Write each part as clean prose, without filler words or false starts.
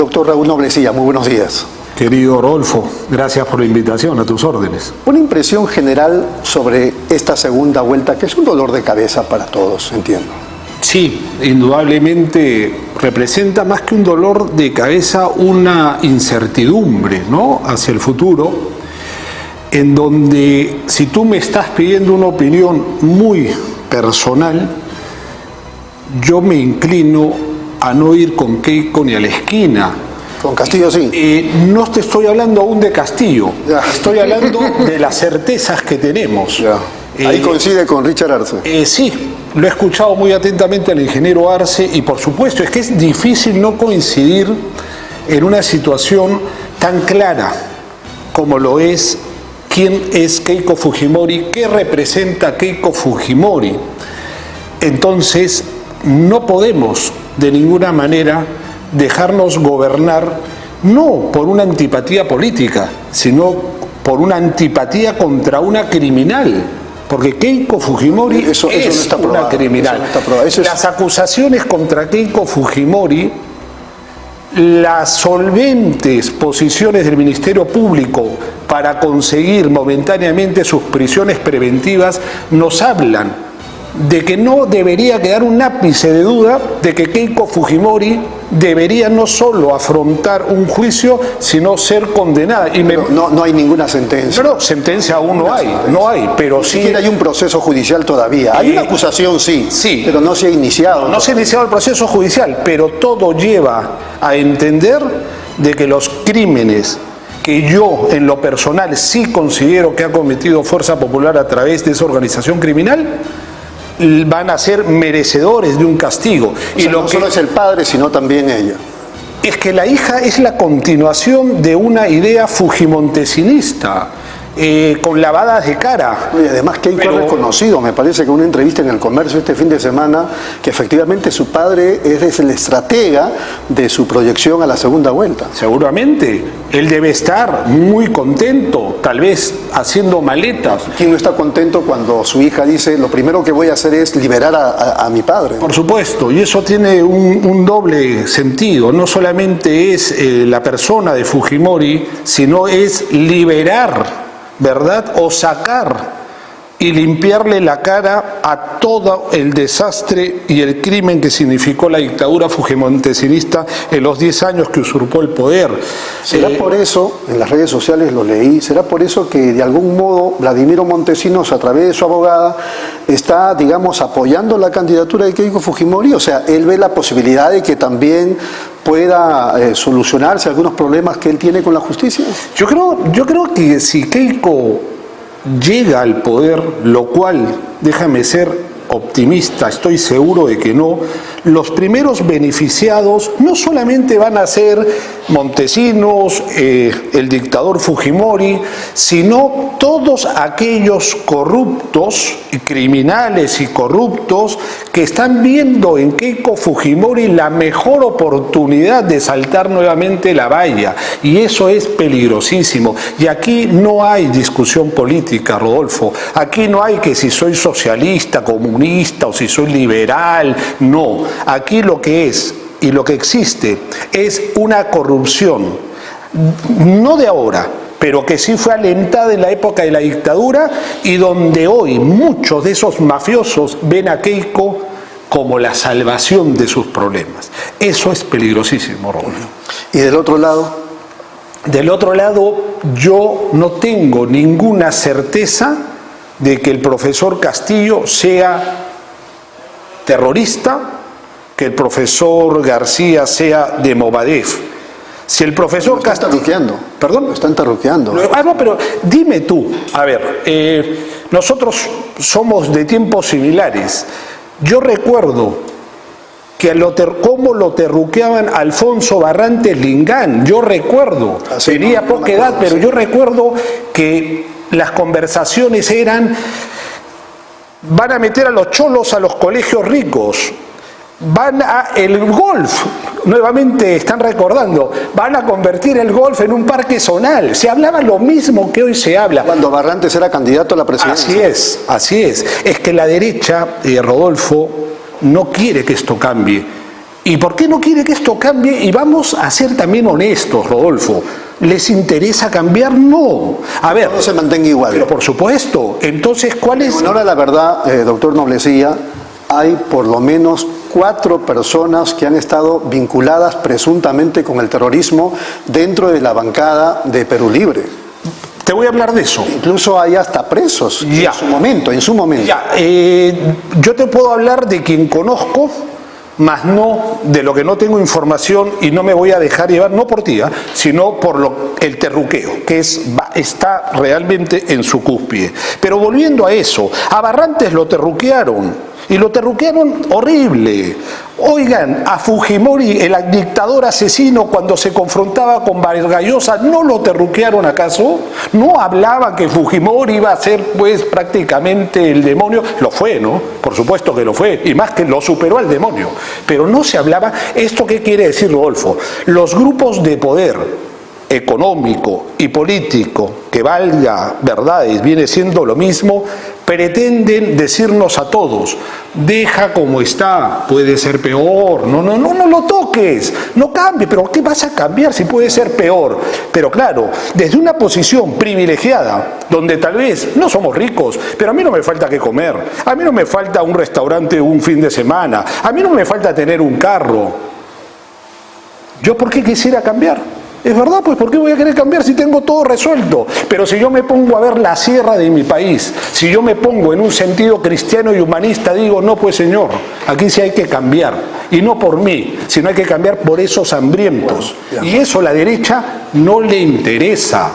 Doctor Raúl Noblecilla, muy buenos días. Querido Rodolfo, gracias por la invitación, a tus órdenes. Una impresión general sobre esta segunda vuelta, que es un dolor de cabeza para todos, entiendo. Sí, indudablemente representa más que un dolor de cabeza una incertidumbre, ¿no?, hacia el futuro, en donde si tú me estás pidiendo una opinión muy personal, yo me inclino a no ir con Keiko ni a la esquina. Con Castillo sí. No te estoy hablando aún de Castillo, ya. Estoy hablando de las certezas que tenemos. Ya. Ahí coincide con Richard Arce. Sí, lo he escuchado muy atentamente al ingeniero Arce y por supuesto es que es difícil no coincidir en una situación tan clara como lo es quién es Keiko Fujimori, qué representa Keiko Fujimori. Entonces, no podemos de ninguna manera dejarnos gobernar no por una antipatía política, sino por una antipatía contra una criminal. Porque Keiko Fujimori eso no está probado, una criminal. Eso no está probado. Las acusaciones contra Keiko Fujimori, las solventes posiciones del Ministerio Público para conseguir momentáneamente sus prisiones preventivas nos hablan de que no debería quedar un ápice de duda de que Keiko Fujimori debería no solo afrontar un juicio, sino ser condenada. Y no hay ninguna sentencia. No, sentencia aún no hay, pero sí. Ni siquiera hay un proceso judicial todavía. Hay una acusación, sí, pero no se ha iniciado. No se ha iniciado el proceso judicial, pero todo lleva a entender de que los crímenes que yo en lo personal sí considero que ha cometido Fuerza Popular a través de esa organización criminal, van a ser merecedores de un castigo. O sea, no solo es el padre, sino también ella. Es que la hija es la continuación de una idea fujimontesinista, con lavadas de cara. Y además Keiko ha reconocido, me parece que en una entrevista en El Comercio este fin de semana, que efectivamente su padre es el estratega de su proyección a la segunda vuelta. Seguramente, él debe estar muy contento, tal vez haciendo maletas. ¿Quién no está contento cuando su hija dice, lo primero que voy a hacer es liberar a mi padre? Por supuesto, y eso tiene un doble sentido. No solamente es la persona de Fujimori, sino es liberar, ¿verdad?, o sacar y limpiarle la cara a todo el desastre y el crimen que significó la dictadura fujimontesinista en los 10 años que usurpó el poder. ¿Será por eso, en las redes sociales lo leí, será por eso que de algún modo Vladimiro Montesinos, a través de su abogada, está, digamos, apoyando la candidatura de Keiko Fujimori? O sea, él ve la posibilidad de que también pueda solucionarse algunos problemas que él tiene con la justicia. Yo creo que si Keiko llega al poder, lo cual, déjame ser optimista, estoy seguro de que no, los primeros beneficiados no solamente van a ser Montesinos, el dictador Fujimori, sino todos aquellos corruptos, criminales y corruptos que están viendo en Keiko Fujimori la mejor oportunidad de saltar nuevamente la valla, y eso es peligrosísimo. Y aquí no hay discusión política, Rodolfo, aquí no hay que si soy socialista, comunista o si soy liberal, no. Aquí lo que es y lo que existe es una corrupción, no de ahora, pero que sí fue alentada en la época de la dictadura y donde hoy muchos de esos mafiosos ven a Keiko como la salvación de sus problemas. Eso es peligrosísimo, Rodolfo. ¿Y del otro lado? Del otro lado, yo no tengo ninguna certeza de que el profesor Castillo sea terrorista, que el profesor García sea de Movadef. Si el profesor Castillo... Están terruqueando. ¿Perdón? Lo están terruqueando. No, pero dime tú, a ver, nosotros somos de tiempos similares. Yo recuerdo que cómo lo terruqueaban Alfonso Barrantes Lingán. Yo recuerdo, tenía poca edad, pero yo recuerdo que las conversaciones eran: van a meter a los cholos a los colegios ricos, van a el golf, nuevamente están recordando, van a convertir el golf en un parque zonal. Se hablaba lo mismo que hoy se habla. Cuando Barrantes era candidato a la presidencia. Así es. Es que la derecha, Rodolfo, no quiere que esto cambie. ¿Y por qué no quiere que esto cambie? Y vamos a ser también honestos, Rodolfo. ¿Les interesa cambiar? No. A ver. Todo se mantenga igual. Pero por supuesto. Entonces, ¿cuál es? En honor a la verdad, doctor Noblecilla, hay por lo menos 4 personas que han estado vinculadas presuntamente con el terrorismo dentro de la bancada de Perú Libre. Te voy a hablar de eso. Incluso hay hasta presos Ya. en su momento. Ya, yo te puedo hablar de quien conozco, más no de lo que no tengo información y no me voy a dejar llevar, no por ti, sino por el terruqueo, que está realmente en su cúspide. Pero volviendo a eso, a Barrantes lo terruquearon. Y lo terruquearon horrible. Oigan, a Fujimori, el dictador asesino, cuando se confrontaba con Vargas Llosa, ¿no lo terruquearon acaso? ¿No hablaba que Fujimori iba a ser pues prácticamente el demonio? Lo fue, ¿no? Por supuesto que lo fue, y más que lo superó al demonio. Pero no se hablaba. ¿Esto qué quiere decir, Rodolfo? Los grupos de poder económico y político, que valga verdades, viene siendo lo mismo, pretenden decirnos a todos, deja como está, puede ser peor, no lo toques, no cambie, pero ¿qué vas a cambiar si puede ser peor? Pero claro, desde una posición privilegiada, donde tal vez no somos ricos, pero a mí no me falta qué comer, a mí no me falta un restaurante un fin de semana, a mí no me falta tener un carro, ¿yo por qué quisiera cambiar? Es verdad, pues ¿por qué voy a querer cambiar si tengo todo resuelto? Pero si yo me pongo a ver la sierra de mi país, si yo me pongo en un sentido cristiano y humanista, digo, no, pues señor, aquí sí hay que cambiar. Y no por mí, sino hay que cambiar por esos hambrientos. Y eso a la derecha no le interesa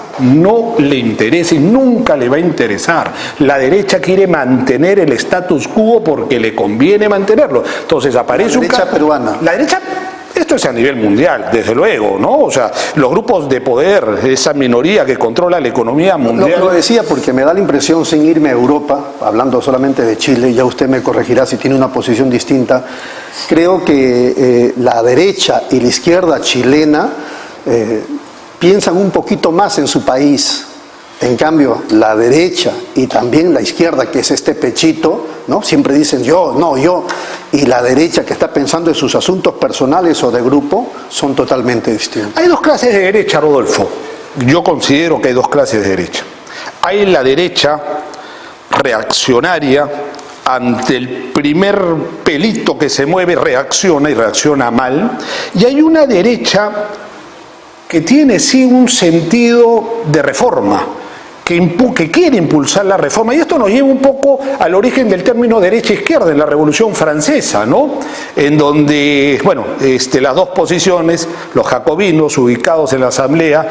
y nunca le va a interesar. La derecha quiere mantener el status quo porque le conviene mantenerlo. Entonces aparece la derecha peruana. La derecha. Esto es a nivel mundial, desde luego, ¿no? O sea, los grupos de poder, esa minoría que controla la economía mundial. Lo decía porque me da la impresión, sin irme a Europa, hablando solamente de Chile, ya usted me corregirá si tiene una posición distinta, creo que la derecha y la izquierda chilena piensan un poquito más en su país. En cambio, la derecha y también la izquierda, que es este pechito, ¿no? Siempre dicen yo, y la derecha que está pensando en sus asuntos personales o de grupo, son totalmente distintos. Hay 2 clases de derecha, Rodolfo. Yo considero que hay 2 clases de derecha. Hay la derecha reaccionaria, ante el primer pelito que se mueve reacciona y reacciona mal, y hay una derecha que tiene sí un sentido de reforma, que quiere impulsar la reforma, y esto nos lleva un poco al origen del término derecha-izquierda en la Revolución Francesa, ¿no? En donde, bueno, las 2 posiciones, los jacobinos ubicados en la asamblea,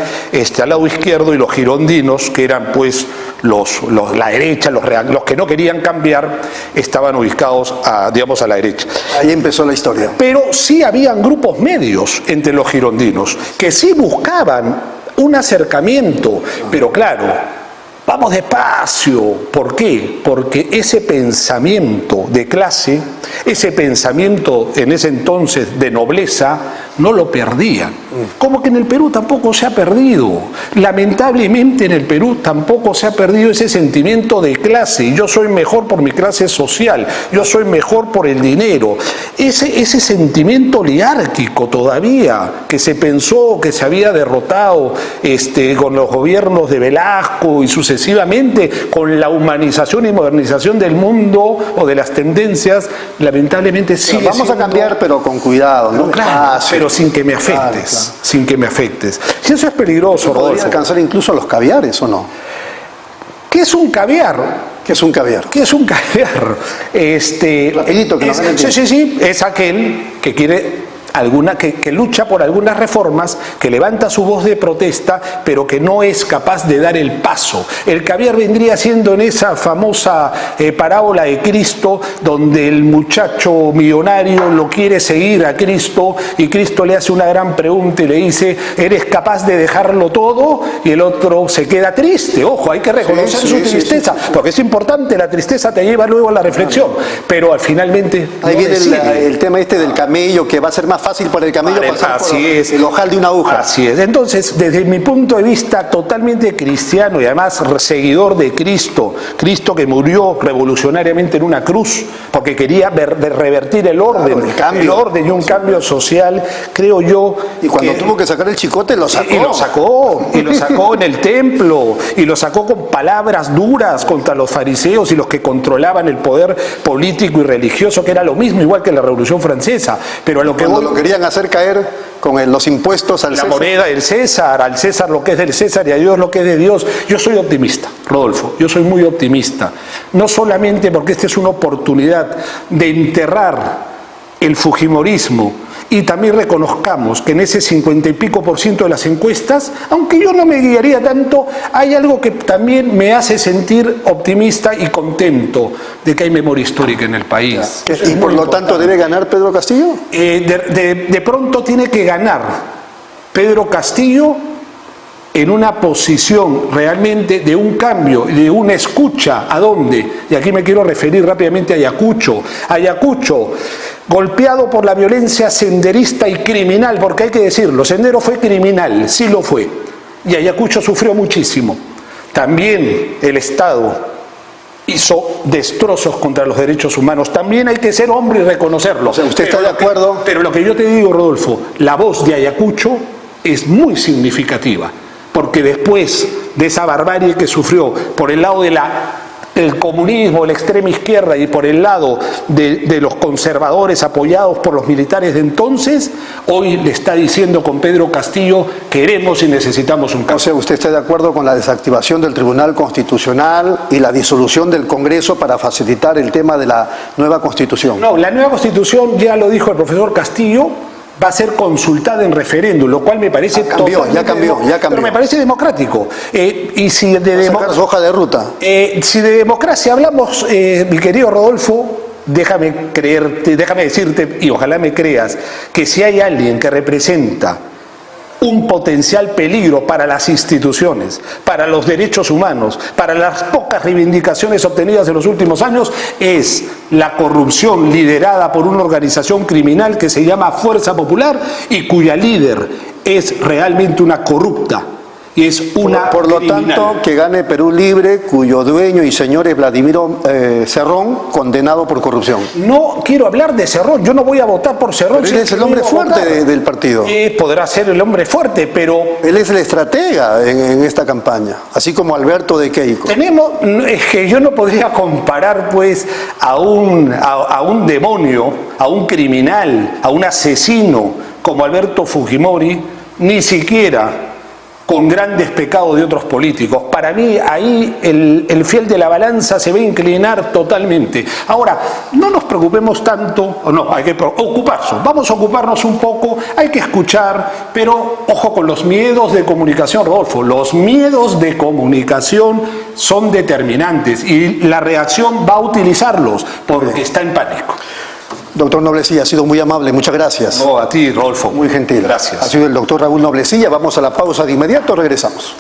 al lado izquierdo, y los girondinos, que eran pues la derecha, los que no querían cambiar, estaban ubicados digamos a la derecha. Ahí empezó la historia. Pero sí habían grupos medios entre los girondinos, que sí buscaban un acercamiento, pero claro, vamos despacio. ¿Por qué? Porque ese pensamiento de clase, ese pensamiento en ese entonces de nobleza, no lo perdían. Como que en el Perú tampoco se ha perdido. Lamentablemente en el Perú tampoco se ha perdido ese sentimiento de clase. Yo soy mejor por mi clase social, yo soy mejor por el dinero. Ese sentimiento oligárquico todavía, que se pensó que se había derrotado con los gobiernos de Velasco y sucesivamente con la humanización y modernización del mundo o de las tendencias, lamentablemente sigue vamos a cambiar, pero con cuidado, ¿no? Claro, pero sin que me afectes, claro. Sin que me afectes. Si eso es peligroso, Rodolfo. ¿Podría alcanzar incluso los caviares o no? ¿Qué es un caviar? ¿Qué es un caviar? ¿Qué es un caviar? Rapidito, que sí, es aquel que quiere que lucha por algunas reformas, que levanta su voz de protesta, pero que no es capaz de dar el paso. El caviar vendría siendo en esa famosa parábola de Cristo, donde el muchacho millonario lo quiere seguir a Cristo, y Cristo le hace una gran pregunta y le dice, ¿eres capaz de dejarlo todo? Y el otro se queda triste. Ojo, hay que reconocer su tristeza, porque es importante, la tristeza te lleva luego a la reflexión, pero finalmente ahí viene el tema del camello, que va a ser más fácil para el camello pasar por así es. el ojal de una aguja. Así es. Entonces, desde mi punto de vista totalmente cristiano y además seguidor de Cristo, Cristo que murió revolucionariamente en una cruz porque quería revertir el orden, Claro, el orden y un cambio social, creo yo. Y cuando tuvo que sacar el chicote, lo sacó. Y lo sacó en el templo, y lo sacó con palabras duras contra los fariseos y los que controlaban el poder político y religioso, que era lo mismo, igual que la Revolución Francesa. Pero a lo que Cuando lo querían hacer caer con los impuestos al la César. moneda del César, al César lo que es del César y a Dios lo que es de Dios. Yo soy optimista, Rodolfo, yo soy muy optimista. No solamente porque esta es una oportunidad de enterrar el fujimorismo, y también reconozcamos que en ese 50 y pico % de las encuestas, aunque yo no me guiaría tanto, hay algo que también me hace sentir optimista y contento de que hay memoria histórica en el país. Y por lo tanto, ¿debe ganar Pedro Castillo? De pronto tiene que ganar Pedro Castillo en una posición realmente de un cambio, de una escucha. ¿A dónde? Y aquí me quiero referir rápidamente a Ayacucho. Ayacucho, golpeado por la violencia senderista y criminal, porque hay que decirlo, Sendero fue criminal, sí lo fue, y Ayacucho sufrió muchísimo. También el Estado hizo destrozos contra los derechos humanos. También hay que ser hombre y reconocerlo. O sea, ¿usted está de acuerdo? Pero lo que yo te digo, Rodolfo, la voz de Ayacucho es muy significativa, porque después de esa barbarie que sufrió por el lado del comunismo, la extrema izquierda, y por el lado de los conservadores apoyados por los militares de entonces, hoy le está diciendo con Pedro Castillo: queremos y necesitamos un cambio. O sea, ¿usted está de acuerdo con la desactivación del Tribunal Constitucional y la disolución del Congreso para facilitar el tema de la nueva Constitución? No, la nueva Constitución, ya lo dijo el profesor Castillo, va a ser consultada en referéndum, lo cual me parece ya cambió. Pero me parece democrático. Y si de sacar su hoja de ruta. Si de democracia hablamos, mi querido Rodolfo, déjame decirte, y ojalá me creas, que si hay alguien que representa un potencial peligro para las instituciones, para los derechos humanos, para las pocas reivindicaciones obtenidas en los últimos años, es la corrupción liderada por una organización criminal que se llama Fuerza Popular y cuya líder es realmente una corrupta. Y es una Por lo criminal. tanto, que gane Perú Libre, cuyo dueño y señor es Vladimiro Cerrón, condenado por corrupción. No quiero hablar de Cerrón, yo no voy a votar por Cerrón. Pero él es el hombre fuerte del partido. Podrá ser el hombre fuerte, pero Él es el estratega en esta campaña, así como Alberto de Keiko. es que yo no podría comparar pues a un demonio, a un criminal, a un asesino como Alberto Fujimori, ni siquiera con grandes pecados de otros políticos. Para mí ahí el fiel de la balanza se va a inclinar totalmente. Ahora, no nos preocupemos tanto, hay que ocuparse, vamos a ocuparnos un poco, hay que escuchar, pero ojo con los miedos de comunicación, Rodolfo, los miedos de comunicación son determinantes y la reacción va a utilizarlos porque está en pánico. Doctor Noblecilla, ha sido muy amable, muchas gracias. No, a ti, Rodolfo. Muy gentil. Gracias. Ha sido el doctor Raúl Noblecilla. Vamos a la pausa de inmediato, regresamos.